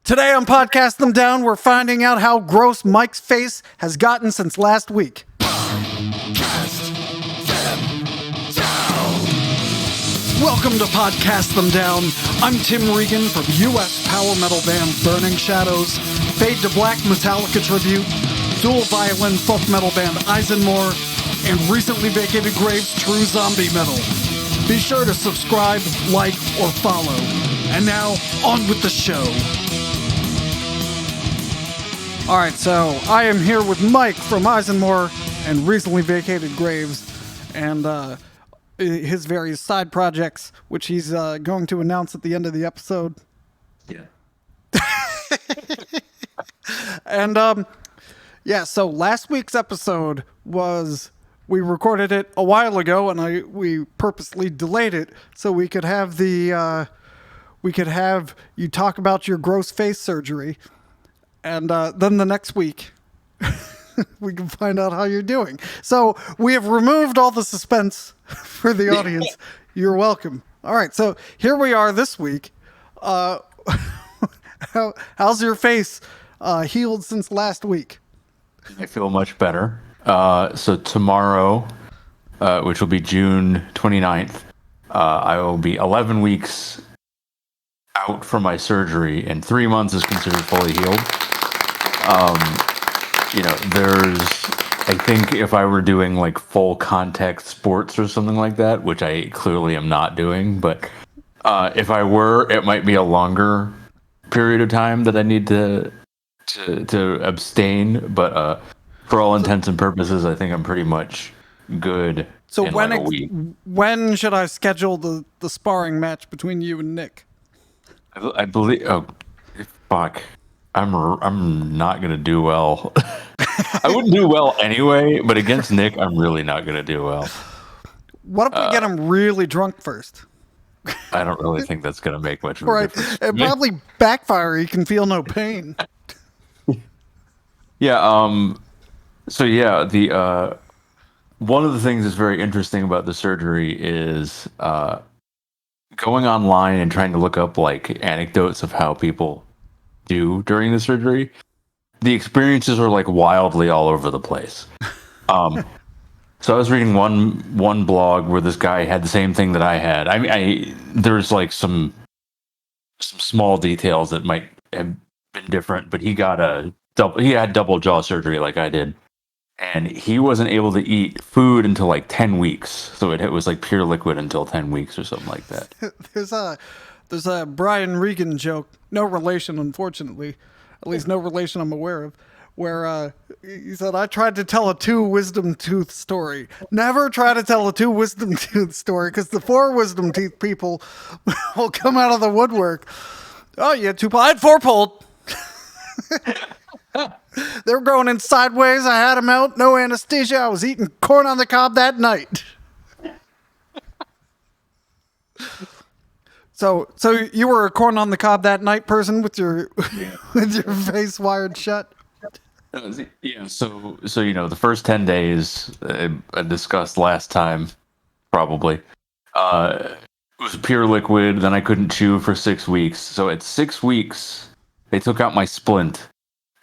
Today on Podcast Them Down, we're finding out how gross Mike's face has gotten since last week. Welcome to Podcast Them Down. I'm Tim Regan from U.S. power metal band Burning Shadows, Fade to Black Metallica tribute, Dual-Violin folk metal band ISENMOR, and recently vacated Graves true zombie metal. Be sure to subscribe, like, or follow. And now, on with the show. Alright, so I am here with Mike from ISENMOR and recently vacated Graves, and his various side projects, which he's going to announce at the end of the episode. Yeah. And so last week's episode was, we recorded it a while ago, and we purposely delayed it so we could have you talk about your gross face surgery, and then the next week we can find out how you're doing. So we have removed all the suspense for the audience. You're welcome. All right, so here we are this week. How's your face healed since last week? I feel much better. So tomorrow, which will be June 29th, I will be 11 weeks out from my surgery, and 3 months is considered fully healed. I think if I were doing like full contact sports or something like that, which I clearly am not doing, but if I were, it might be a longer period of time that I need to abstain. But for all intents and purposes, I think I'm pretty much good. So in like a week. When should I schedule the sparring match between you and Nick? I believe. Oh, fuck! I'm not gonna do well. I wouldn't do well anyway, but against Nick, I'm really not gonna do well. What if we get him really drunk first? I don't really think that's gonna make much of a difference. It probably backfire. You can feel no pain. Yeah. So yeah, the one of the things that's very interesting about the surgery is going online and trying to look up like anecdotes of how people do during the surgery. The experiences are like wildly all over the place. So I was reading one blog where this guy had the same thing that I had. I mean, there's like some small details that might have been different, but he had double jaw surgery like I did, and he wasn't able to eat food until like 10 weeks. So it was like pure liquid until 10 weeks or something like that. There's a Brian Regan joke, no relation, unfortunately, at least no relation I'm aware of, where he said, I tried to tell a 2 wisdom tooth story. Never try to tell a 2 wisdom tooth story, because the 4 wisdom teeth people will come out of the woodwork. Oh, you had 2 pulled. I had 4 pulled. They were growing in sideways. I had them out. No anesthesia. I was eating corn on the cob that night. So you were a corn on the cob that night person with your with your face wired shut. Yeah. So the first 10 days I discussed last time, probably, it was pure liquid. Then I couldn't chew for 6 weeks. So at 6 weeks, they took out my splint,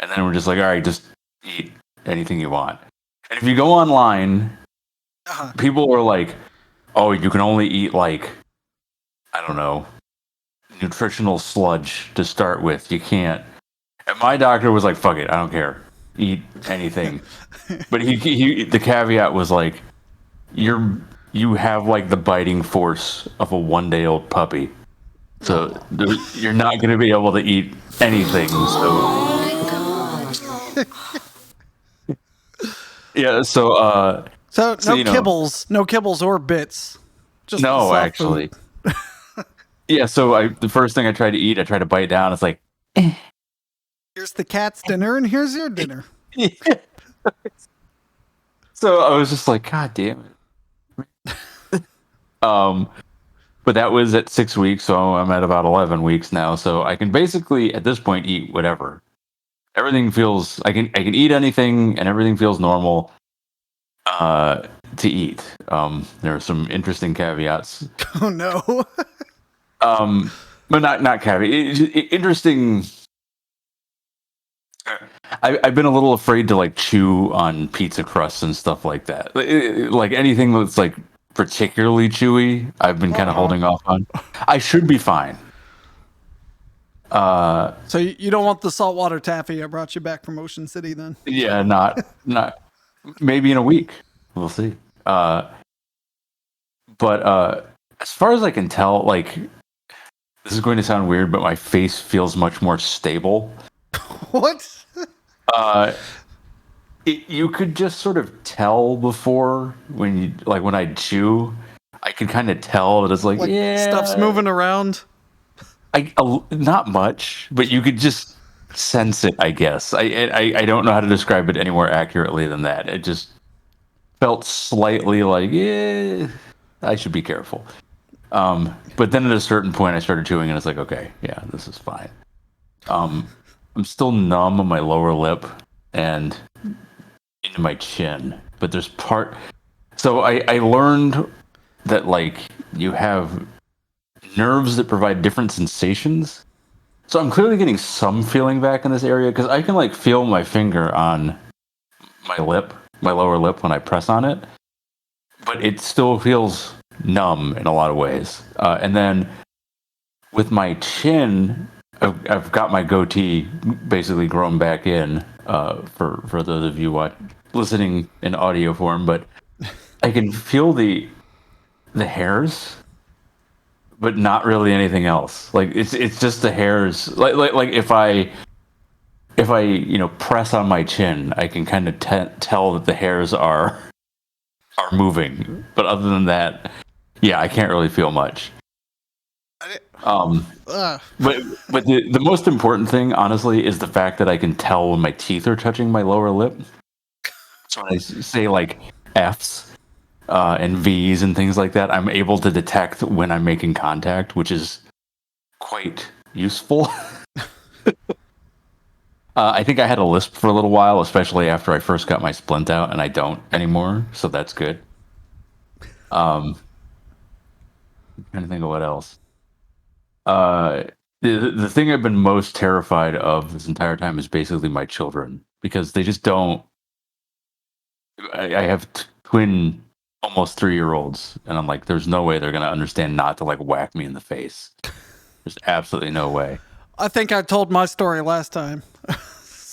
and then we're just like, all right, just eat anything you want. And if you go online, people are like, oh, you can only eat like, I don't know, nutritional sludge to start with. You can't. And my doctor was like, fuck it, I don't care. Eat anything. But the caveat was like, you have like the biting force of a 1-day-old puppy. So you're not going to be able to eat anything. So yeah, so no kibbles or bits. Just no, actually. Yeah, so the first thing I tried to eat, I tried to bite down. It's like, here's the cat's dinner, and here's your dinner. So I was just like, God damn it. But that was at 6 weeks, so I'm at about 11 weeks now. So I can basically, at this point, eat whatever. Everything feels, I can eat anything, and everything feels normal to eat. There are some interesting caveats. Oh no. But not caveat. Interesting I've been a little afraid to like chew on pizza crusts and stuff like that. Like anything that's like particularly chewy, I've been kind of holding off on. I should be fine. So you don't want the saltwater taffy I brought you back from Ocean City then? Yeah, not maybe in a week. We'll see. But as far as I can tell, like this is going to sound weird, but my face feels much more stable. What? You could just sort of tell before when I chew, I can kind of tell that it's like stuff's moving around. Not much, but you could just sense it, I guess. I don't know how to describe it any more accurately than that. It just felt slightly like, I should be careful. But then at a certain point, I started chewing, and it's like, okay, yeah, this is fine. I'm still numb on my lower lip and into my chin, but there's So I learned that like you have nerves that provide different sensations. So I'm clearly getting some feeling back in this area because I can like feel my finger on my lower lip when I press on it, but it still feels numb in a lot of ways. And then with my chin, I've got my goatee basically grown back in for those of you listening in audio form, but I can feel the hairs, but not really anything else. Like it's just the hairs. Like if I press on my chin, I can kind of tell that the hairs are moving. But other than that, yeah, I can't really feel much. But the most important thing, honestly, is the fact that I can tell when my teeth are touching my lower lip. So when I say like F's and V's and things like that, I'm able to detect when I'm making contact, which is quite useful. I think I had a lisp for a little while, especially after I first got my splint out, and I don't anymore, so that's good. I'm trying to think of what else. The thing I've been most terrified of this entire time is basically my children, because they just don't. I have twin, almost 3-year-olds, and I'm like, there's no way they're gonna understand not to like whack me in the face. There's absolutely no way. I think I told my story last time.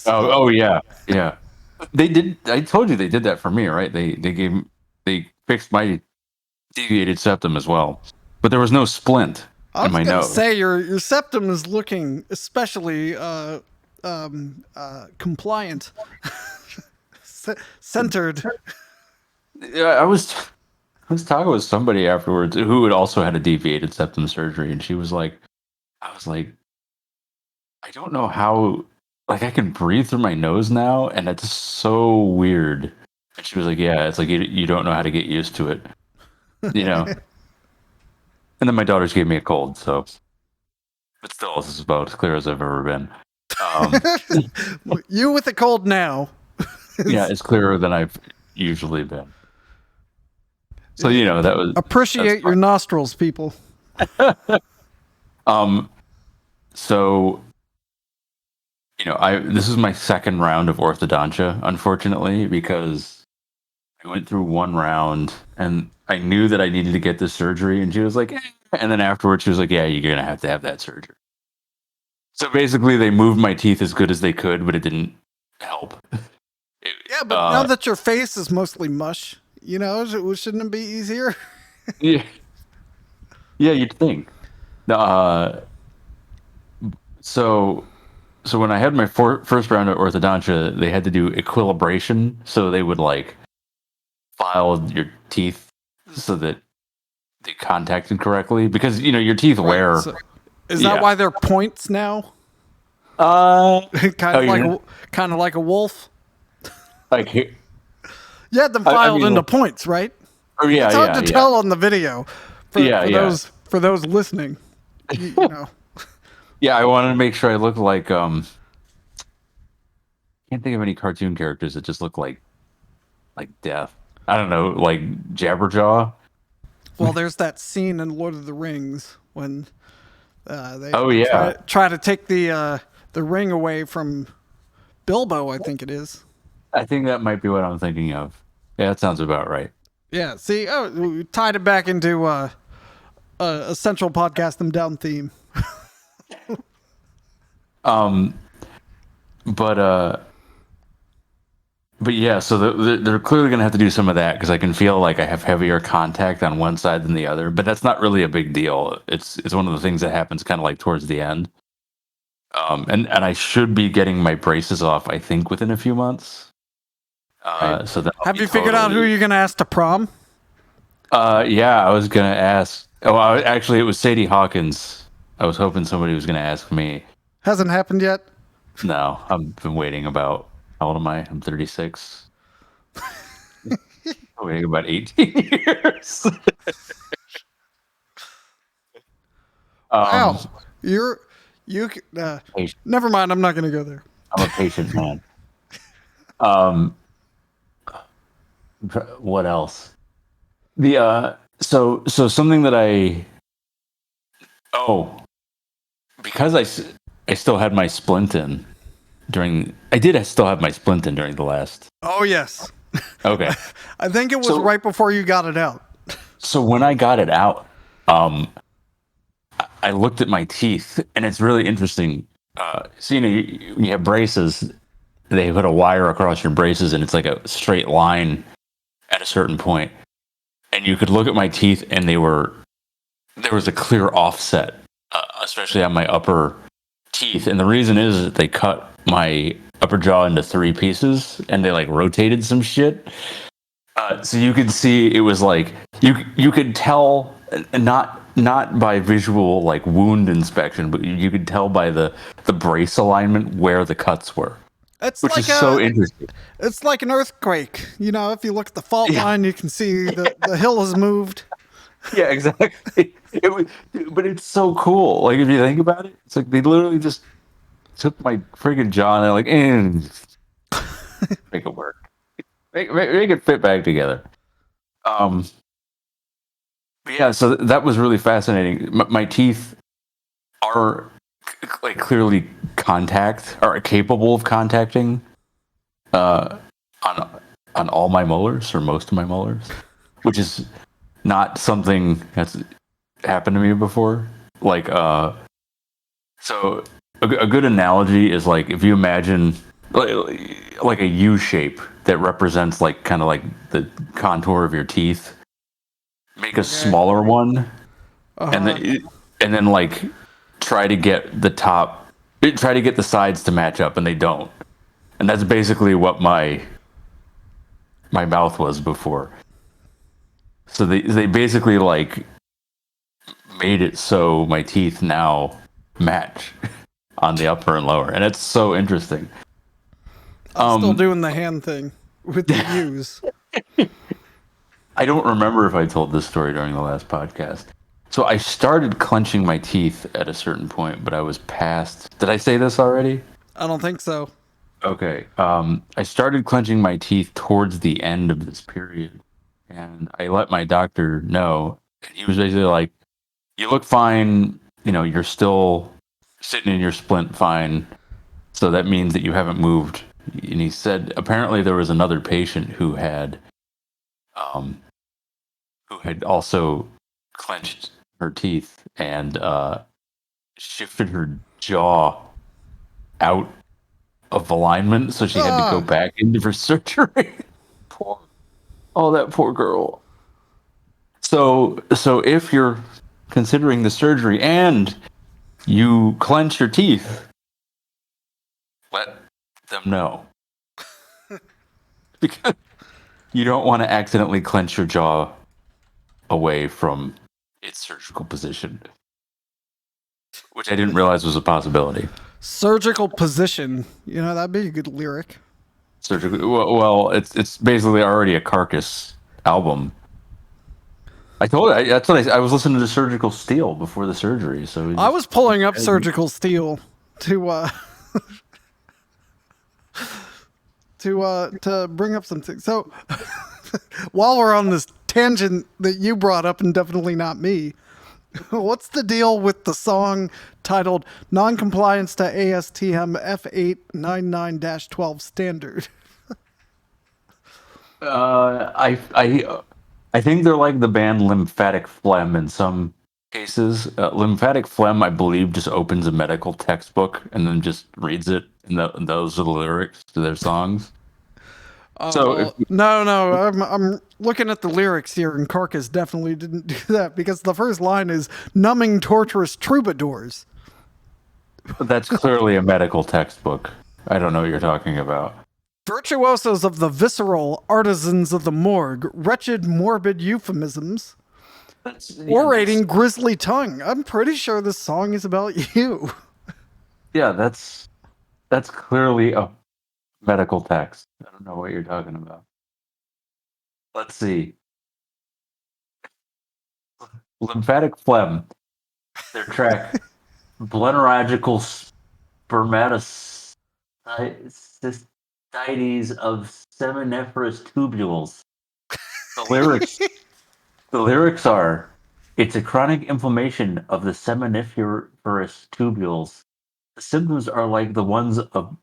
Oh yeah. They did. I told you they did that for me, right? They fixed my deviated septum as well, but there was no splint in my nose. I was gonna say your septum is looking especially compliant, centered. Yeah, I was talking with somebody afterwards who had also had a deviated septum surgery, and she was like, I was like, I don't know how, like I can breathe through my nose now, and it's so weird. And she was like, yeah, it's like you don't know how to get used to it, you know. And then my daughters gave me a cold, so. But still, this is about as clear as I've ever been. You with a cold now. Yeah, it's clearer than I've usually been. So that was appreciate your nostrils, people. So this is my second round of orthodontia, unfortunately, because I went through one round and I knew that I needed to get this surgery, and she was like, and then afterwards she was like, yeah, you're gonna have to have that surgery. So basically, they moved my teeth as good as they could, but it didn't help. Yeah, but now that your face is mostly mush, shouldn't it be easier? Yeah, you'd think. So when I had my first round of orthodontia, they had to do equilibration, so they would like file your teeth so that they contacted correctly, because your teeth wear. So is that why they're points now? Kind of like a wolf. Like here. You had them filed into points, right? Oh yeah, it's hard to tell on the video. For those listening, you know. Yeah, I wanted to make sure I looked like can't think of any cartoon characters that just look like death. I don't know, like Jabberjaw. Well, there's that scene in Lord of the Rings when they try to take the ring away from Bilbo, I think it is. I think that might be what I'm thinking of. Yeah, that sounds about right. Yeah. See, we tied it back into a central podcast them down theme. But yeah, so they're clearly going to have to do some of that because I can feel like I have heavier contact on one side than the other. But that's not really a big deal. It's one of the things that happens kind of like towards the end. And I should be getting my braces off, I think, within a few months. So that Have you figured out who you're going to ask to prom? Yeah, I was gonna ask. Oh, actually, it was Sadie Hawkins. I was hoping somebody was gonna ask me. Hasn't happened yet. No, I've been waiting about. How old am I? I'm 36. I'm waiting about 18 years. Wow, you. Patient. Never mind. I'm not going to go there. I'm a patient man. What else? So something that because I still had my splint in I still have my splint in during the last. Oh yes. Okay. I think it was right before you got it out. So when I got it out, I looked at my teeth, and it's really interesting. So when you have braces, they put a wire across your braces, and it's like a straight line at a certain point. And you could look at my teeth, and there was a clear offset, especially on my upper teeth. And the reason is that they cut my upper jaw into 3 pieces, and they like rotated some shit. So you could see it was like you could tell, not by visual like wound inspection, but you could tell by the brace alignment where the cuts were. Which is so interesting. It's like an earthquake. If you look at the fault line, you can see the hill has moved. Yeah, exactly. But it's so cool. Like, if you think about it, it's like they literally just took my friggin' jaw and they're like, make it work. Make it fit back together. But yeah, so that was really fascinating. My teeth are like clearly are capable of contacting on all my molars or most of my molars, which is not something that's happened to me before. Like so a good analogy is like if you imagine like a U shape that represents like kind of like the contour of your teeth, make a smaller one, and then like try to get the sides to match up, and they don't. And that's basically what my mouth was before. So they basically like made it so my teeth now match on the upper and lower, and it's so interesting. I'm still doing the hand thing with the U's. I don't remember if I told this story during the last podcast. So I started clenching my teeth at a certain point, but I was past. Did I say this already? I don't think so. Okay. I started clenching my teeth towards the end of this period, and I let my doctor know. And he was basically like, "You look fine. You're still sitting in your splint fine. So that means that you haven't moved." And he said apparently there was another patient who had also clenched her teeth and shifted her jaw out of alignment, so she had to go back into for surgery. That poor girl. So if you're considering the surgery and you clench your teeth, let them know. Because you don't want to accidentally clench your jaw away from its surgical position, which I didn't realize was a possibility. Surgical position, that'd be a good lyric. Surgical. Well, it's basically already a Carcass album. I told you, that's what I was listening to Surgical Steel before the surgery. So I was pulling up Surgical Steel to bring up something. So while we're on this tangent that you brought up, and definitely not me, What's the deal with the song titled "Non-Compliance to ASTM F899-12 Standard"? I think they're like the band Lymphatic Phlegm in some cases. Lymphatic Phlegm, I believe, just opens a medical textbook and then just reads it, and those are the lyrics to their songs. So if Well, no. I'm looking at the lyrics here, and Carcass definitely didn't do that because the first line is "numbing, torturous troubadours." that's clearly a medical textbook. I don't know what you're talking about. Virtuosos of the visceral, artisans of the morgue, wretched, morbid euphemisms, orating grisly tongue. I'm pretty sure this song is about you. Yeah, that's clearly a medical text. I don't know what you're talking about. Let's see. Lymphatic Phlegm. Their track Bleneragical Spermatocystides of seminiferous tubules. The lyrics the lyrics are, it's a chronic inflammation of the seminiferous tubules. The symptoms are like the ones of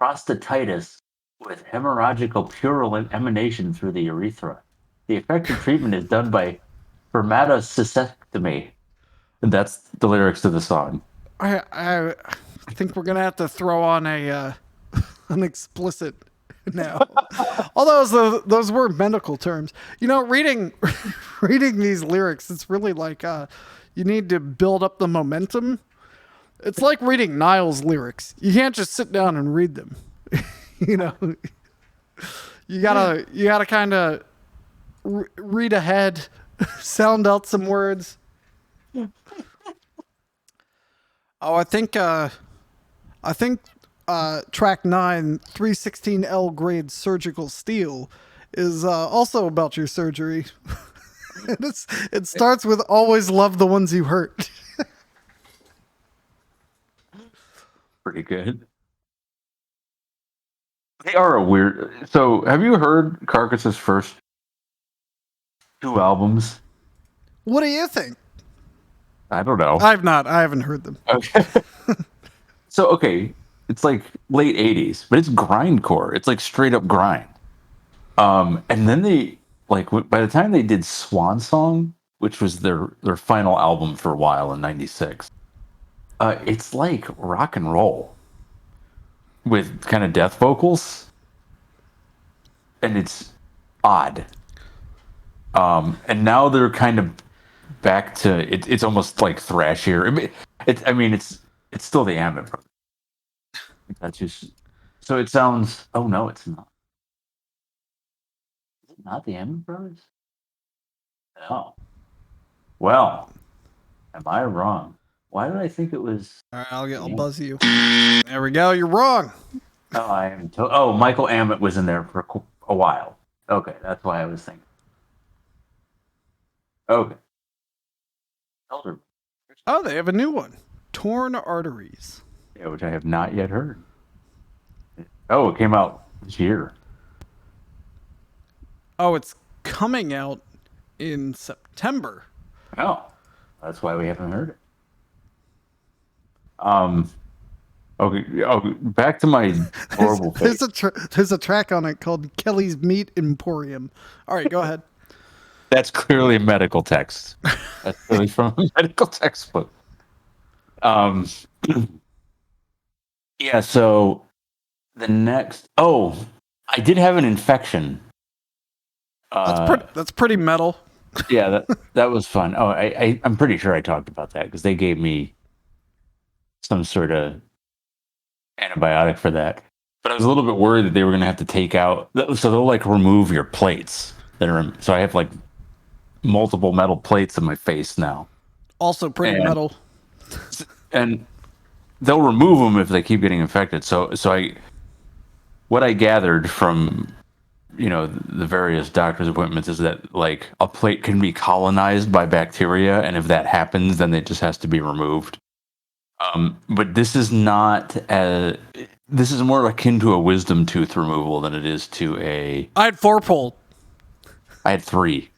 prostatitis with hemorrhagical purulent emanation through the urethra. The effective treatment is done by spermatocystectomy. And that's the lyrics to the song. I think we're gonna have to throw on a an explicit now. Although those were medical terms. You know, reading reading these lyrics, it's really like you need to build up the momentum. It's like reading Niall's lyrics. You can't just sit down and read them. You know, you gotta kind of read ahead, sound out some words. Oh, I think track 9, 316L grade surgical steel is also about your surgery. It starts with always love the ones you hurt. Pretty good. They are a weird. So, have you heard Carcass's first 2 albums? What do you think? I don't know. I've not. I haven't heard them. Okay. So, okay, it's like late 80s, but it's grindcore. It's like straight up grind. And then they by the time they did Swan Song, which was their final album for a while in '96, it's like rock and roll with kind of death vocals, and it's odd. And now they're kind of back to it. It's almost like thrashier. It's still the Ambit Brothers. That's just so it sounds. Oh no, it's not. Is it not the Ambit Brothers? No. Well, am I wrong? Why did I think it was? All right, I'll buzz you. There we go. You're wrong. Oh, I am. Oh, Michael Ambit was in there for a while. Okay, that's why I was thinking. Okay. Elder. Oh, they have a new one. Torn Arteries. Yeah, which I have not yet heard. Oh, it came out this year. Oh, it's coming out in September. Oh, that's why we haven't heard it. Okay. Oh, back to my horrible face. There's a track on it called Kelly's Meat Emporium. All right, go ahead. That's clearly a medical text. That's clearly from a medical textbook. Yeah. So the next. Oh, I did have an infection. That's pretty metal. Yeah, that was fun. Oh, I'm pretty sure I talked about that because they gave me some sort of antibiotic for that. But I was a little bit worried that they were going to have to take out. So they'll like remove your plates that are. So I have like multiple metal plates in my face now. Also pretty metal. And they'll remove them if they keep getting infected. So what I gathered from the various doctor's appointments is that like a plate can be colonized by bacteria, and if that happens, then it just has to be removed. But this is not this is more akin to a wisdom tooth removal than it is to a. I had 4 pulled. I had 3.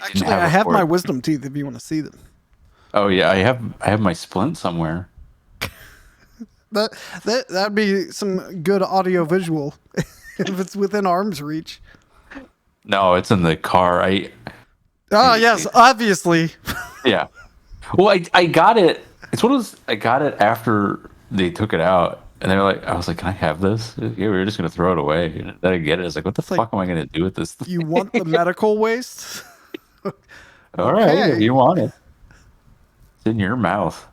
didn't Actually, have I a have my fourth. wisdom teeth if you want to see them. Oh yeah, I have my splint somewhere. That'd be some good audio visual if it's within arm's reach. No, it's in the car. Ah, yes, obviously. Yeah. Well, I got it. It's one of those. I got it after they took it out, and they're like, I was like, "Can I have this?" Yeah, we were just gonna throw it away. And then I get it. It's like, what the It's like, fuck am I gonna do with this you thing? want the medical waste? All right, if Okay. you want it, it's in your mouth.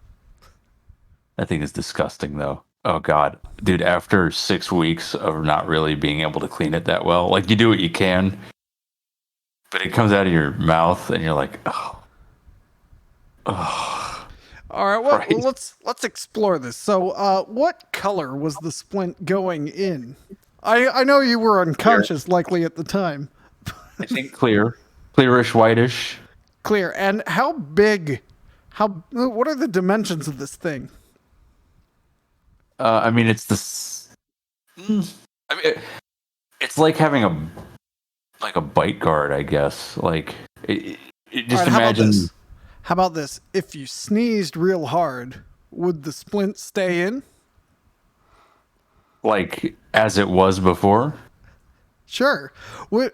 That thing is disgusting, though. Oh god, dude! After 6 weeks of not really being able to clean it that well, like you do what you can, but it comes out of your mouth, and you're like, oh, oh, All right, well, Christ. let's explore this. So, what color was the splint going in? I know you were Clear. unconscious, likely at the time. I think clear, clearish, whitish. Clear. And how big? What are the dimensions of this thing? I mean, it's this. I mean, it's like having a bite guard, I guess. Like, All just right, how about imagine. this? How about this? If you sneezed real hard, would the splint stay in? Like as it was before. Sure. Would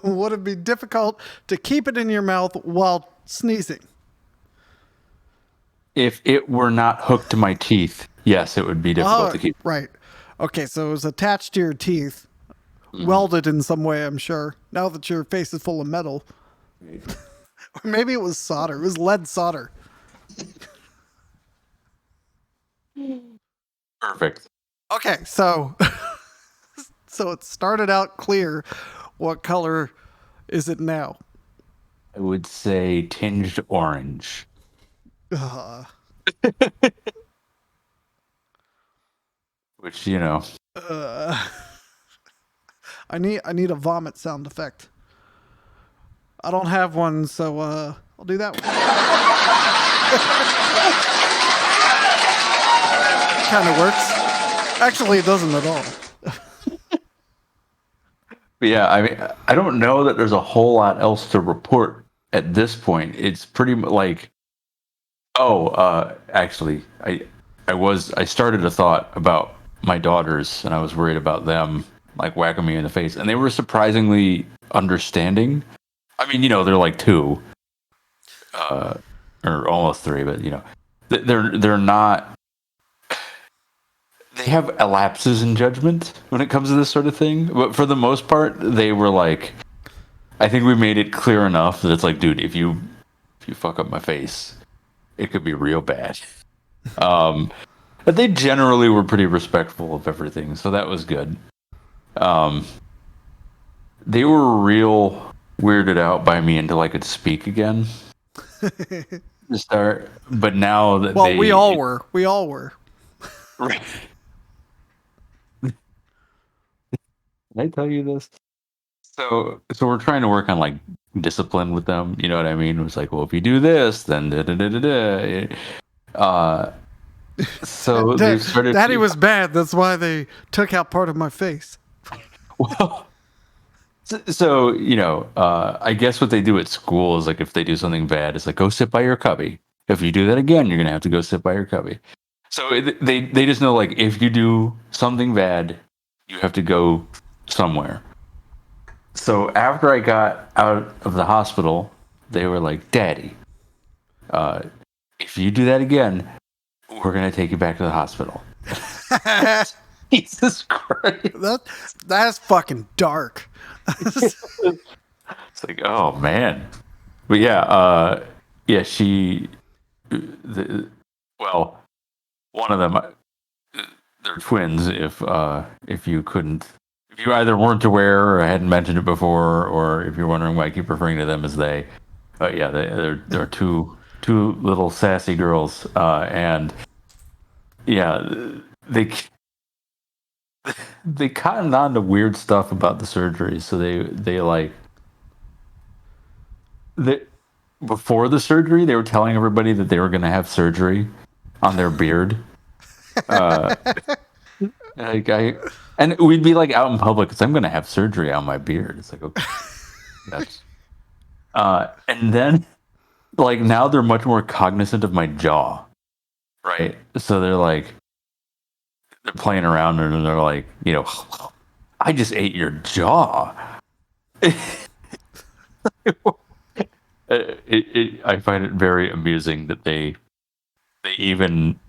would it be difficult to keep it in your mouth while sneezing? If it were not hooked to my teeth, yes, it would be difficult Oh, to keep. right. Okay, so it was attached to your teeth, welded in some way, I'm sure. Now that your face is full of metal. Or maybe it was solder. It was lead solder. Perfect. Okay, so so it started out clear. What color is it now? I would say tinged orange. Uh, Which, you know, uh, I need a vomit sound effect. I don't have one, so I'll do that one. Kind of works. Actually, it doesn't at all. but yeah, I mean, I don't know that there's a whole lot else to report at this point. It's pretty like, oh, actually, I started a thought about my daughters, and I was worried about them like whacking me in the face, and they were surprisingly understanding. I mean, they're like 2, or almost 3, but they're not. They have lapses in judgment when it comes to this sort of thing, but for the most part, they were like, I think we made it clear enough that it's like, dude, if you fuck up my face, it could be real bad. But they generally were pretty respectful of everything, so that was good. They were real weirded out by me until I could speak again to start. But now that Well, we all were. We all were. Right. Did I tell you this? So we're trying to work on like discipline with them. You know what I mean? It was like, well, if you do this, then da da da da da. So they've started. Daddy was bad. That's why they took out part of my face. Well, so I guess what they do at school is like if they do something bad, it's like go sit by your cubby. If you do that again, you're gonna have to go sit by your cubby. So they just know like if you do something bad, you have to go somewhere. So after I got out of the hospital, they were like, "Daddy, if you do that again, we're gonna take you back to the hospital." Jesus Christ! That's fucking dark. It's like, oh man, but yeah, well, one of them, they're twins. If you either weren't aware or I hadn't mentioned it before, or if you're wondering why I keep referring to them as they, but yeah, they're two little sassy girls, and yeah, they cottoned on to weird stuff about the surgery. So they like they before the surgery they were telling everybody that they were going to have surgery on their beard. Like and we'd be like out in public because I'm going to have surgery on my beard. It's like, okay, that's And then, like, now they're much more cognizant of my jaw, right? So they're playing around and they're like, I just ate your jaw. I find it very amusing that they even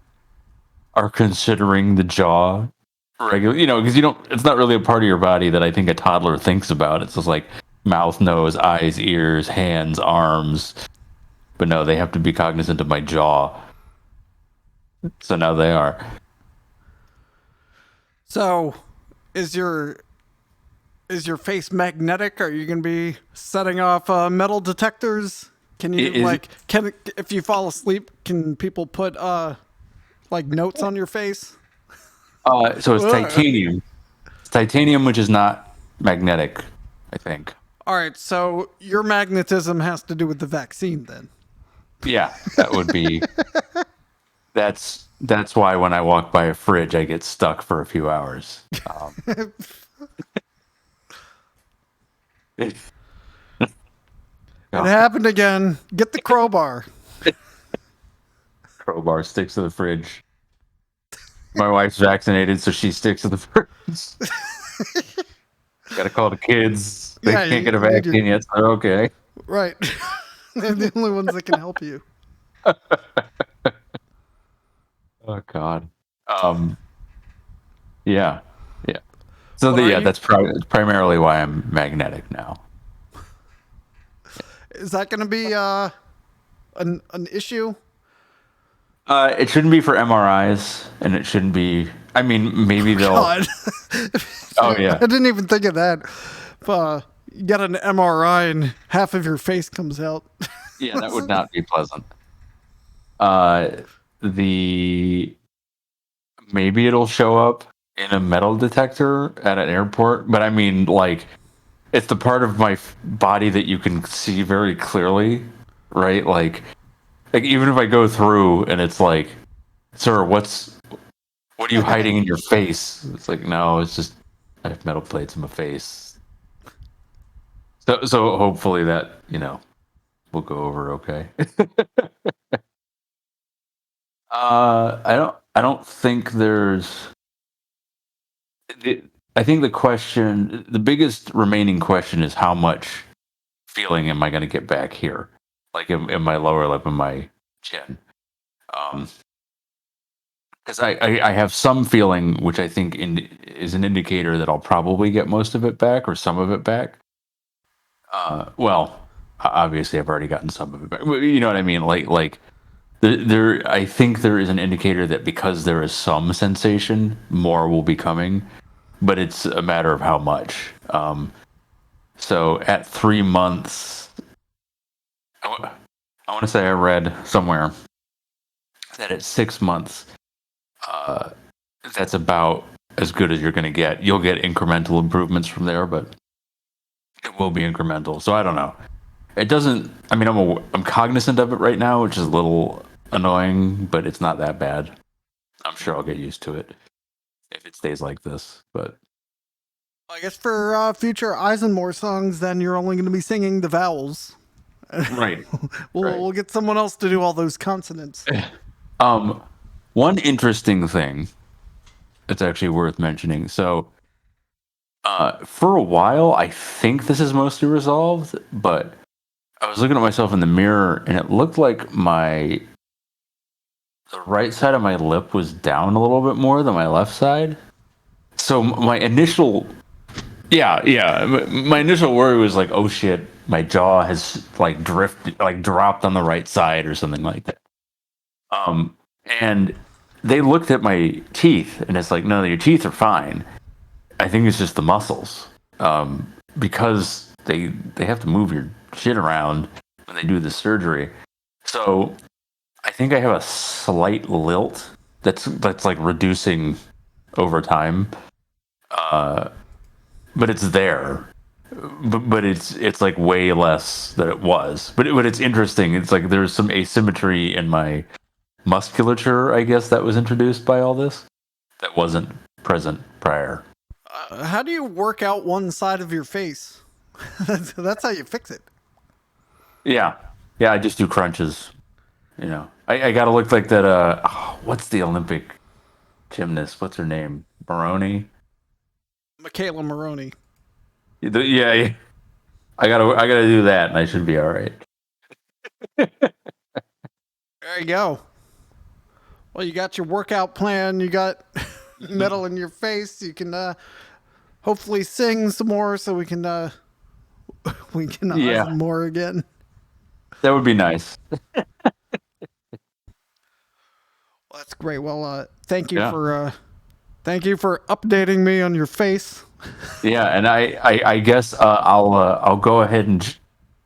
are considering the jaw regular, because it's not really a part of your body that I think a toddler thinks about. It's just like mouth, nose, eyes, ears, hands, arms. But no, they have to be cognizant of my jaw. So now they are. So, is your face magnetic? Are you going to be setting off metal detectors? Can you if you fall asleep, can people put notes on your face? So it's titanium. It's titanium, which is not magnetic, I think. All right, so your magnetism has to do with the vaccine then. Yeah, that would be. That's why when I walk by a fridge, I get stuck for a few hours. It happened again. Get the crowbar. Crowbar sticks to the fridge. My wife's vaccinated, so she sticks to the fridge. Gotta call the kids. They can't get a vaccine yet, so they're okay. Right. They're the only ones that can help you. Oh God. Yeah. So that's primarily why I'm magnetic now. Is that going to be an issue? It shouldn't be for MRIs, and it shouldn't be. I mean, maybe they'll. God. Oh yeah. I didn't even think of that. You get an MRI and half of your face comes out. Yeah, that would not be pleasant. Maybe it'll show up in a metal detector at an airport, but I mean, it's the part of my body that you can see very clearly, right? Like even if I go through and it's like, sir, what are you hiding in your face? It's like, no, it's just I have metal plates in my face. So hopefully that will go over okay. I don't think there's. I think the biggest remaining question is how much feeling am I going to get back here, like in my lower lip and my chin, because I have some feeling, which I think is an indicator that I'll probably get most of it back or some of it back. Well, obviously I've already gotten some of it back. You know what I mean? Like there, I think there is an indicator that because there is some sensation, more will be coming, but it's a matter of how much. So at 3 months, I want to say I read somewhere that at 6 months, that's about as good as you're going to get. You'll get incremental improvements from there, but it will be incremental. So I don't know. It doesn't. I mean, I'm cognizant of it right now, which is a little annoying, but it's not that bad. I'm sure I'll get used to it if it stays like this. But I guess for future ISENMOR songs, then you're only going to be singing the vowels. Right. We'll get someone else to do all those consonants. One interesting thing that's actually worth mentioning. So, for a while, I think this is mostly resolved, but I was looking at myself in the mirror and it looked like the right side of my lip was down a little bit more than my left side. So my initial worry was like, oh shit, my jaw has dropped on the right side or something like that. And they looked at my teeth and it's like, no, your teeth are fine. I think it's just the muscles. Because they have to move your shit around when they do the surgery. So I think I have a slight lilt that's like reducing over time. But it's there. But it's like way less than it was. But it's interesting. It's like there's some asymmetry in my musculature, I guess, that was introduced by all this that wasn't present prior. How do you work out one side of your face? That's how you fix it. Yeah. Yeah, I just do crunches. You know, I gotta look like that. What's the Olympic gymnast? What's her name? Maroney. Michaela Maroney. Yeah, yeah. I gotta do that, and I should be all right. There you go. Well, you got your workout plan. You got metal in your face. You can hopefully sing some more, so we can Yeah, more again. that would be nice. Well, that's great. Well, thank you Yeah, for updating me on your face. yeah, and I guess I'll go ahead and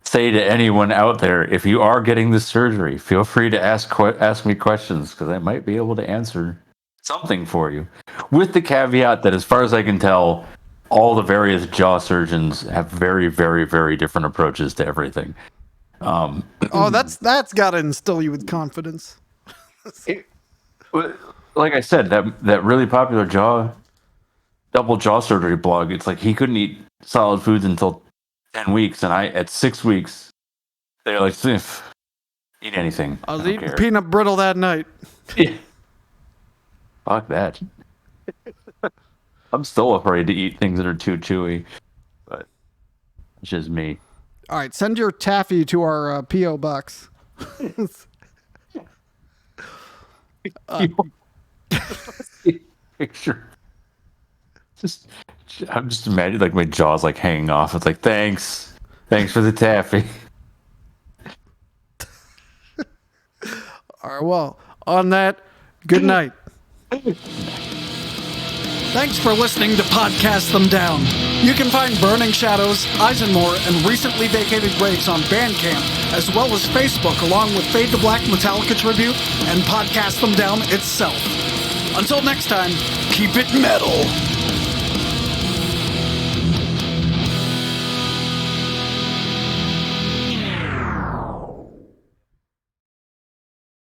say to anyone out there, if you are getting this surgery, feel free to ask me questions because I might be able to answer something for you. With the caveat that, as far as I can tell, all the various jaw surgeons have very, very, very different approaches to everything. Oh, that's got to instill you with confidence. Like I said, that really popular double jaw surgery blog, it's like he couldn't eat solid foods until 10 weeks, and at 6 weeks they're like, eat anything. I was eating peanut brittle that night. Yeah. Fuck that. I'm still afraid to eat things that are too chewy, but it's just me. All right, send your taffy to our P.O. box. Picture. I'm just imagining like my jaw's like hanging off. It's like, thanks for the taffy. All right, well, on that, good night. Thanks for listening to Podcast Them Down. You can find Burning Shadows, ISENMOR, and recently vacated graves on Bandcamp, as well as Facebook, along with Fade to Black Metallica Tribute and Podcast Them Down itself. Until next time, keep it metal.